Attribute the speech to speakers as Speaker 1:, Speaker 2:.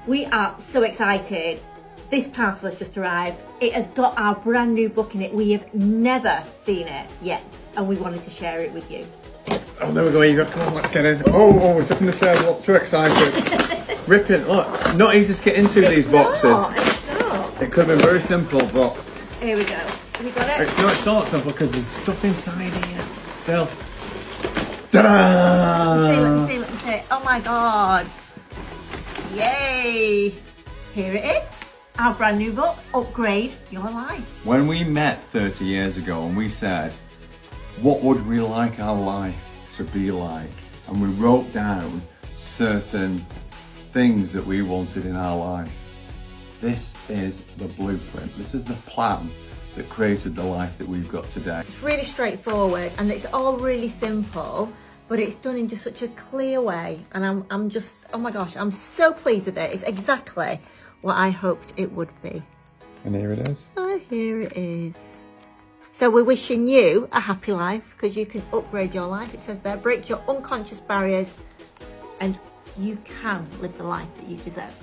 Speaker 1: We are so excited. This parcel has just arrived. It has got our brand new book in it. We have never seen it yet, and we wanted to share it with you.
Speaker 2: Oh, there we go, Eva. Come on, let's get in. Oh, we're taking the chair. Look, too excited. Ripping. Look, not easy to get into these boxes.
Speaker 1: It's not.
Speaker 2: It could have been very simple, but
Speaker 1: Here we go. Have you got it?
Speaker 2: it's not simple because there's stuff inside here. Still. Ta-da!
Speaker 1: Let me see. Oh my God. Yay. Here it is. Our brand new book, Upgrade Your Life.
Speaker 2: When we met 30 years ago and we said, what would we like our life to be like? And we wrote down certain things that we wanted in our life. This is the blueprint. This is the plan that created the life that we've got today.
Speaker 1: It's really straightforward and it's all really simple, but it's done in just such a clear way. And I'm just, oh my gosh, I'm so pleased with it. It's exactly what I hoped it would be.
Speaker 2: And here it is.
Speaker 1: Oh, here it is. So we're wishing you a happy life because you can upgrade your life. It says there, break your unconscious barriers and you can live the life that you deserve.